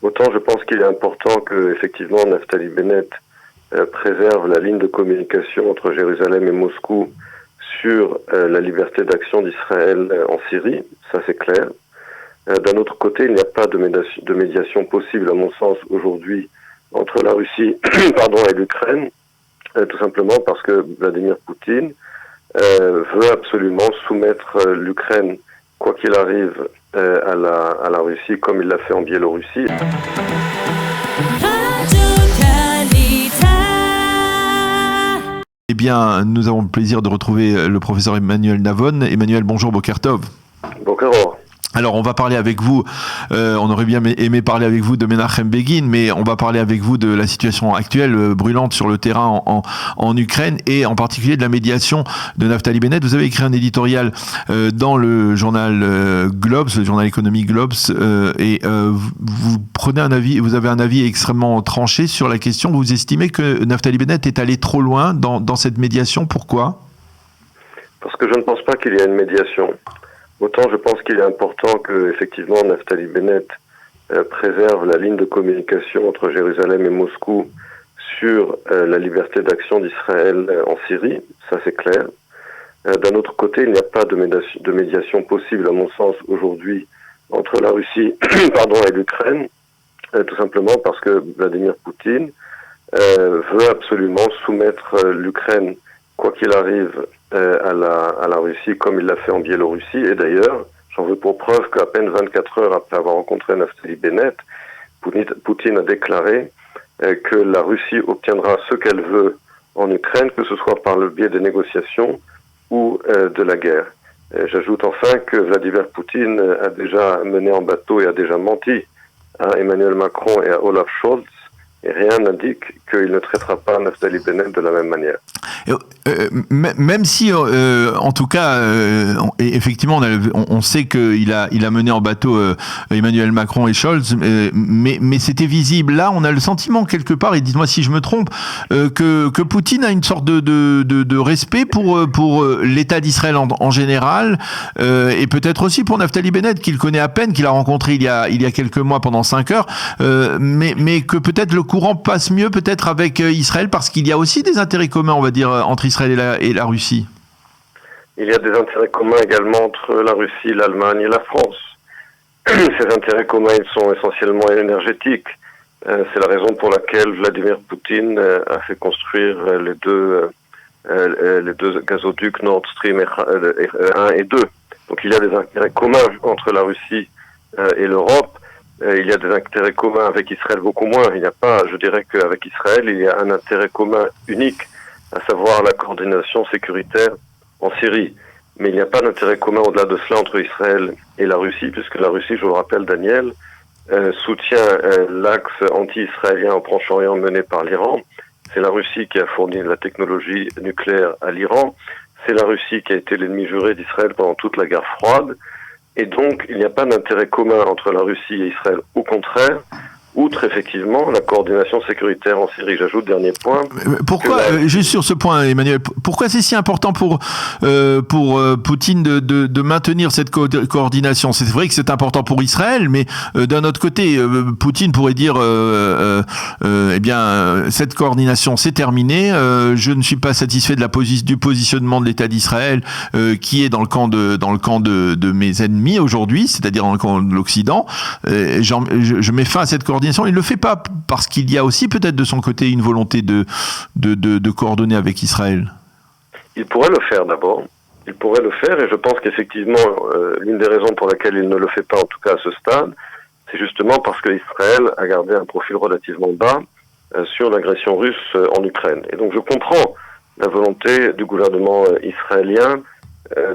Autant je pense qu'il est important que, effectivement, Naftali Bennett préserve la ligne de communication entre Jérusalem et Moscou sur la liberté d'action d'Israël en Syrie, ça c'est clair. D'un autre côté, il n'y a pas de médiation possible, à mon sens, aujourd'hui, entre la Russie et l'Ukraine, tout simplement parce que Vladimir Poutine veut absolument soumettre l'Ukraine, quoi qu'il arrive, à la Russie, comme il l'a fait en Biélorussie. Eh bien, nous avons le plaisir de retrouver le professeur Emmanuel Navon. Emmanuel, bonjour, Boker Tov. Boker. Alors, on va parler avec vous, on aurait bien aimé parler avec vous de Menachem Begin, mais on va parler avec vous de la situation actuelle brûlante sur le terrain en Ukraine et en particulier de la médiation de Naftali Bennett. Vous avez écrit un éditorial dans le journal Globes, le journal économique Globes, et vous prenez un avis, vous avez un avis extrêmement tranché sur la question. Vous estimez que Naftali Bennett est allé trop loin dans cette médiation. Pourquoi ? Parce que je ne pense pas qu'il y ait une médiation. Autant je pense qu'il est important que, effectivement, Naftali Bennett préserve la ligne de communication entre Jérusalem et Moscou sur la liberté d'action d'Israël en Syrie, ça c'est clair. D'un autre côté, il n'y a pas de médiation possible, à mon sens, aujourd'hui, entre la Russie et l'Ukraine, tout simplement parce que Vladimir Poutine veut absolument soumettre l'Ukraine, quoi qu'il arrive, à la Russie, comme il l'a fait en Biélorussie. Et d'ailleurs, j'en veux pour preuve qu'à peine 24 heures après avoir rencontré Naftali Bennett, Poutine a déclaré que la Russie obtiendra ce qu'elle veut en Ukraine, que ce soit par le biais des négociations ou de la guerre. J'ajoute enfin que Vladimir Poutine a déjà mené en bateau et a déjà menti à Emmanuel Macron et à Olaf Scholz, et rien n'indique qu'il ne traitera pas Naftali Bennett de la même manière. Même si, en tout cas, effectivement, on sait qu'il a mené en bateau Emmanuel Macron et Scholz, mais c'était visible. Là, on a le sentiment quelque part, et dites-moi si je me trompe, que Poutine a une sorte de respect pour l'État d'Israël en général, et peut-être aussi pour Naftali Bennett, qu'il connaît à peine, qu'il a rencontré il y a quelques mois pendant 5 heures, mais que peut-être le courant passe mieux peut-être avec Israël, parce qu'il y a aussi des intérêts communs, on va dire, entre Israël et la Russie. Il y a des intérêts communs également entre la Russie, l'Allemagne et la France. Ces intérêts communs, ils sont essentiellement énergétiques. C'est la raison pour laquelle Vladimir Poutine a fait construire les deux gazoducs Nord Stream 1 et 2. Donc il y a des intérêts communs entre la Russie et l'Europe. Il y a des intérêts communs avec Israël beaucoup moins. Il n'y a pas, je dirais qu'avec Israël, il y a un intérêt commun unique, à savoir la coordination sécuritaire en Syrie. Mais il n'y a pas d'intérêt commun au-delà de cela entre Israël et la Russie, puisque la Russie, je vous le rappelle, Daniel, soutient l'axe anti-israélien au Proche-Orient mené par l'Iran. C'est la Russie qui a fourni la technologie nucléaire à l'Iran. C'est la Russie qui a été l'ennemi juré d'Israël pendant toute la guerre froide. Et donc, il n'y a pas d'intérêt commun entre la Russie et Israël. Au contraire, outre effectivement la coordination sécuritaire en Syrie. J'ajoute dernier point. Pourquoi, juste sur ce point, Emmanuel, pourquoi c'est si important pour Poutine de maintenir cette coordination ? C'est vrai que c'est important pour Israël, mais d'un autre côté, Poutine pourrait dire eh bien, cette coordination c'est terminé. Je ne suis pas satisfait du positionnement de l'État d'Israël qui est dans le camp de mes ennemis aujourd'hui, c'est-à-dire dans le camp de l'Occident. Je mets fin à cette coordination. Il ne le fait pas parce qu'il y a aussi peut-être de son côté une volonté de coordonner avec Israël. Il pourrait le faire d'abord. Il pourrait le faire et je pense qu'effectivement, l'une des raisons pour laquelle il ne le fait pas, en tout cas à ce stade, c'est justement parce qu'Israël a gardé un profil relativement bas sur l'agression russe en Ukraine. Et donc je comprends la volonté du gouvernement israélien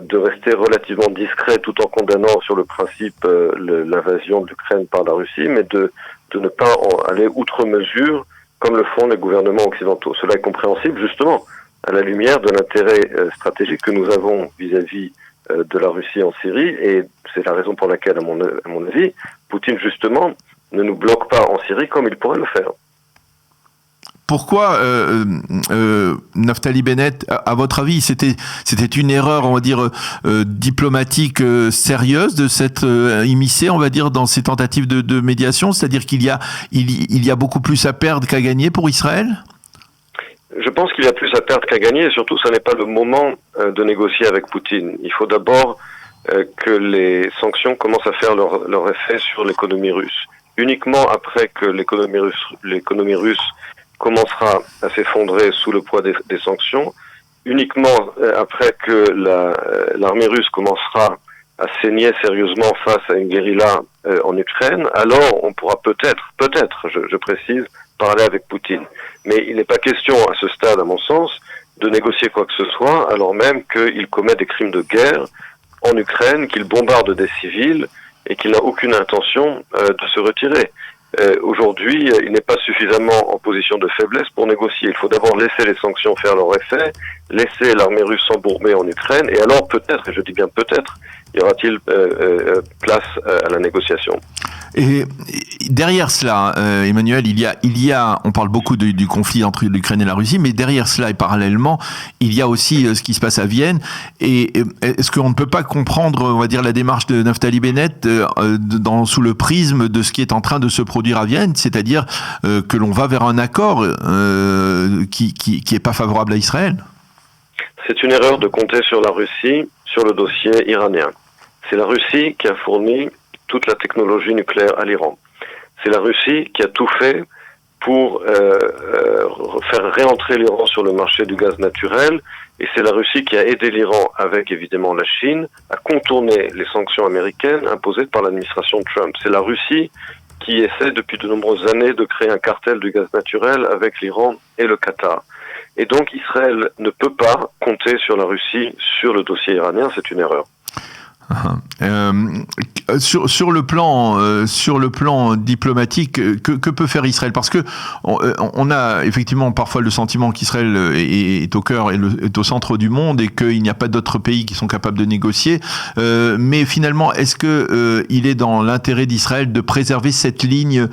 de rester relativement discret tout en condamnant sur le principe l'invasion de l'Ukraine par la Russie, mais de ne pas aller outre mesure comme le font les gouvernements occidentaux. Cela est compréhensible justement à la lumière de l'intérêt stratégique que nous avons vis-à-vis de la Russie en Syrie, et c'est la raison pour laquelle, à mon avis, Poutine justement ne nous bloque pas en Syrie comme il pourrait le faire. pourquoi Naftali Bennett, à votre avis, c'était une erreur, on va dire, diplomatique sérieuse de s'être immiscé, on va dire, dans ces tentatives de médiation, c'est-à-dire qu'il y a beaucoup plus à perdre qu'à gagner pour Israël? Je pense qu'il y a plus à perdre qu'à gagner, et surtout, ce n'est pas le moment de négocier avec Poutine. Il faut d'abord que les sanctions commencent à faire leur effet sur l'économie russe. Uniquement après que l'économie russe commencera à s'effondrer sous le poids des sanctions, uniquement après que l'armée russe commencera à saigner sérieusement face à une guérilla en Ukraine, alors on pourra peut-être, je précise, parler avec Poutine. Mais il n'est pas question à ce stade, à mon sens, de négocier quoi que ce soit, alors même qu'il commet des crimes de guerre en Ukraine, qu'il bombarde des civils et qu'il n'a aucune intention de se retirer. Aujourd'hui, il n'est pas suffisamment en position de faiblesse pour négocier. Il faut d'abord laisser les sanctions faire leur effet, laisser l'armée russe s'embourber en Ukraine, et alors peut-être, et je dis bien peut-être, y aura-t-il place à la négociation. Et derrière cela, Emmanuel, il y a, on parle beaucoup du conflit entre l'Ukraine et la Russie, mais derrière cela et parallèlement, il y a aussi ce qui se passe à Vienne. Et est-ce qu'on ne peut pas comprendre, on va dire, la démarche de Naftali Bennett sous le prisme de ce qui est en train de se produire à Vienne, c'est-à-dire que l'on va vers un accord qui est pas favorable à Israël? C'est une erreur de compter sur la Russie sur le dossier iranien. C'est la Russie qui a fourni toute la technologie nucléaire à l'Iran. C'est la Russie qui a tout fait pour faire réentrer l'Iran sur le marché du gaz naturel, et c'est la Russie qui a aidé l'Iran, avec évidemment la Chine, à contourner les sanctions américaines imposées par l'administration Trump. C'est la Russie qui essaie depuis de nombreuses années de créer un cartel du gaz naturel avec l'Iran et le Qatar. Et donc Israël ne peut pas compter sur la Russie sur le dossier iranien, c'est une erreur. Sur le plan diplomatique, que peut faire Israël? Parce que on a effectivement parfois le sentiment qu'Israël est au cœur et est au centre du monde et qu'il n'y a pas d'autres pays qui sont capables de négocier. Mais finalement, est-ce que il est dans l'intérêt d'Israël de préserver cette ligne,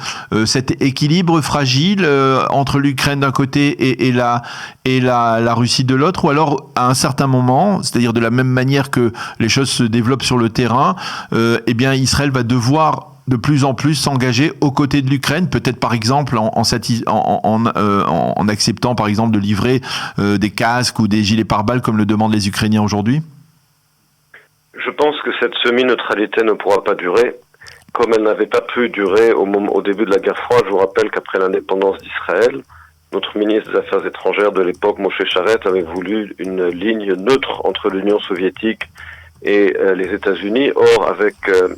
cet équilibre fragile entre l'Ukraine d'un côté et la Russie de l'autre, ou alors à un certain moment, c'est-à-dire de la même manière que les choses se développent sur le terrain, eh bien Israël va devoir de plus en plus s'engager aux côtés de l'Ukraine, peut-être par exemple en acceptant par exemple de livrer des casques ou des gilets pare-balles comme le demandent les Ukrainiens aujourd'hui? Je pense que cette semi-neutralité ne pourra pas durer, comme elle n'avait pas pu durer au début de la guerre froide. Je vous rappelle qu'après l'indépendance d'Israël, notre ministre des Affaires étrangères de l'époque, Moshe Charet, avait voulu une ligne neutre entre l'Union soviétique et les États-Unis. Or, avec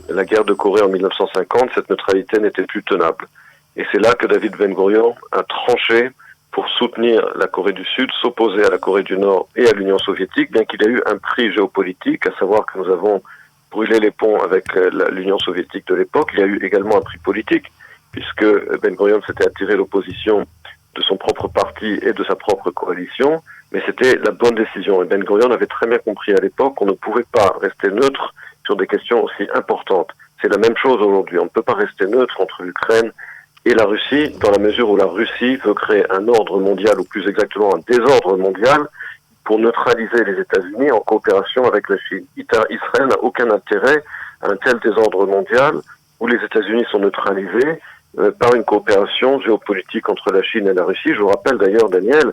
la guerre de Corée en 1950, cette neutralité n'était plus tenable. Et c'est là que David Ben-Gurion a tranché pour soutenir la Corée du Sud, s'opposer à la Corée du Nord et à l'Union soviétique, bien qu'il y ait eu un prix géopolitique, à savoir que nous avons brûlé les ponts avec l'Union soviétique de l'époque. Il y a eu également un prix politique, puisque Ben-Gurion s'était attiré l'opposition de son propre parti et de sa propre coalition, mais c'était la bonne décision. Et Ben-Gurion avait très bien compris à l'époque qu'on ne pouvait pas rester neutre sur des questions aussi importantes. C'est la même chose aujourd'hui. On ne peut pas rester neutre entre l'Ukraine et la Russie, dans la mesure où la Russie veut créer un ordre mondial, ou plus exactement un désordre mondial, pour neutraliser les États-Unis en coopération avec la Chine. Israël n'a aucun intérêt à un tel désordre mondial où les États-Unis sont neutralisés par une coopération géopolitique entre la Chine et la Russie. Je vous rappelle d'ailleurs, Daniel,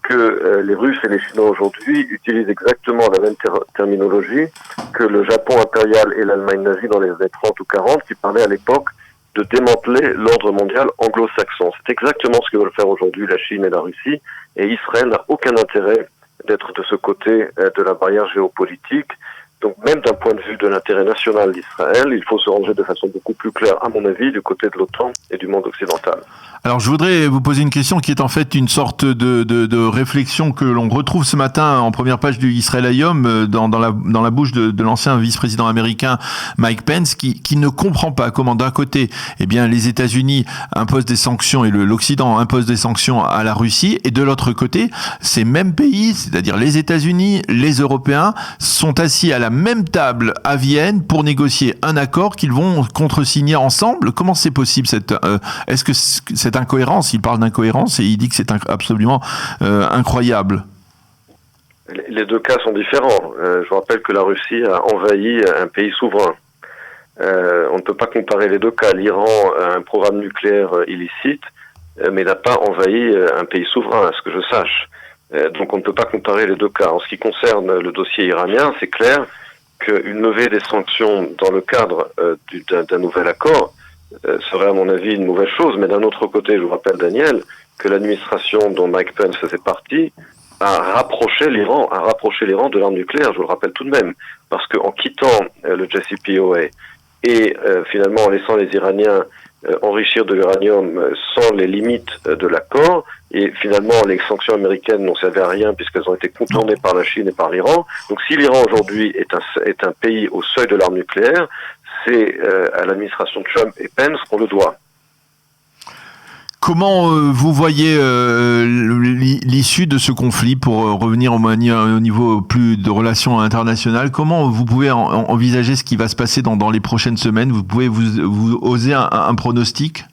que les Russes et les Chinois aujourd'hui utilisent exactement la même terminologie que le Japon impérial et l'Allemagne nazie dans les années 30 ou 40, qui parlaient à l'époque de démanteler l'ordre mondial anglo-saxon. C'est exactement ce que veulent faire aujourd'hui la Chine et la Russie, et Israël n'a aucun intérêt d'être de ce côté de la barrière géopolitique. Donc même d'un point de vue de l'intérêt national d'Israël, il faut se ranger de façon beaucoup plus claire, à mon avis, du côté de l'OTAN et du monde occidental. Alors je voudrais vous poser une question qui est en fait une sorte de réflexion que l'on retrouve ce matin en première page du Israël Hayom dans la bouche de l'ancien vice-président américain Mike Pence qui ne comprend pas comment d'un côté eh bien les États-Unis imposent des sanctions et l'Occident impose des sanctions à la Russie, et de l'autre côté ces mêmes pays, c'est-à-dire les États-Unis, les Européens, sont assis à la la même table à Vienne pour négocier un accord qu'ils vont contresigner ensemble. Comment c'est possible est-ce que cette incohérence, il parle d'incohérence et il dit que c'est absolument incroyable? Les deux cas sont différents. Je vous rappelle que la Russie a envahi un pays souverain. On ne peut pas comparer les deux cas. L'Iran a un programme nucléaire illicite, mais n'a pas envahi un pays souverain, à ce que je sache. Donc on ne peut pas comparer les deux cas. En ce qui concerne le dossier iranien, c'est clair qu'une levée des sanctions dans le cadre d'un nouvel accord serait à mon avis une mauvaise chose. Mais d'un autre côté, je vous rappelle, Daniel, que l'administration dont Mike Pence faisait partie a rapproché l'Iran de l'arme nucléaire, je vous le rappelle tout de même. Parce qu'en quittant le JCPOA et finalement en laissant les Iraniens enrichir de l'uranium sans les limites de l'accord, et finalement les sanctions américaines n'ont servi à rien puisqu'elles ont été contournées par la Chine et par l'Iran. Donc si l'Iran aujourd'hui est un pays au seuil de l'arme nucléaire, c'est à l'administration Trump et Pence qu'on le doit. Comment vous voyez l'issue de ce conflit pour revenir au niveau plus de relations internationales? Comment vous pouvez envisager ce qui va se passer dans les prochaines semaines? Vous pouvez vous oser un pronostic?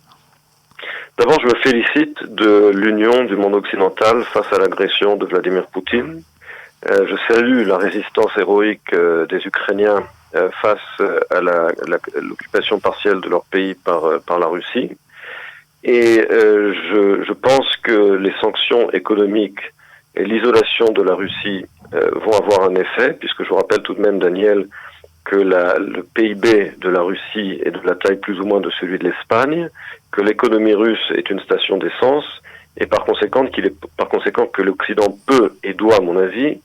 D'abord, je me félicite de l'union du monde occidental face à l'agression de Vladimir Poutine. Je salue la résistance héroïque des Ukrainiens face à l'occupation partielle de leur pays par la Russie. Et je pense que les sanctions économiques et l'isolation de la Russie vont avoir un effet, puisque je vous rappelle tout de même, Daniel, que le PIB de la Russie est de la taille plus ou moins de celui de l'Espagne, que l'économie russe est une station d'essence, et par conséquent que l'Occident peut et doit, à mon avis,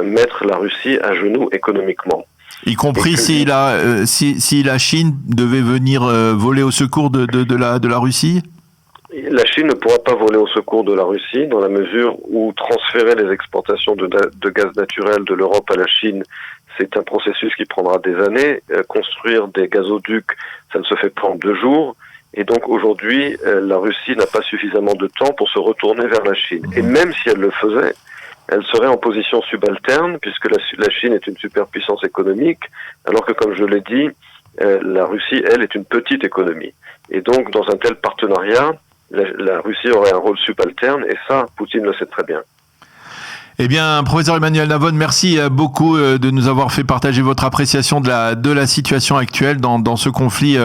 mettre la Russie à genoux économiquement. Y compris si la Chine devait venir voler au secours de la Russie? La Chine ne pourra pas voler au secours de la Russie dans la mesure où transférer les exportations de gaz naturel de l'Europe à la Chine, c'est un processus qui prendra des années. Construire des gazoducs, ça ne se fait pas en 2 jours. Et donc aujourd'hui, la Russie n'a pas suffisamment de temps pour se retourner vers la Chine. Et même si elle le faisait, elle serait en position subalterne, puisque la Chine est une superpuissance économique, alors que, comme je l'ai dit, la Russie, elle, est une petite économie. Et donc, dans un tel partenariat, la Russie aurait un rôle subalterne, et ça, Poutine le sait très bien. Eh bien, professeur Emmanuel Navone, merci beaucoup de nous avoir fait partager votre appréciation de la situation actuelle dans ce conflit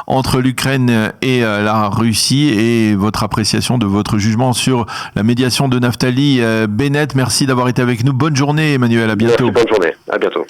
entre l'Ukraine et la Russie, et votre appréciation de votre jugement sur la médiation de Naftali Bennett. Merci d'avoir été avec nous. Bonne journée, Emmanuel. À bientôt. Merci, bonne journée. À bientôt.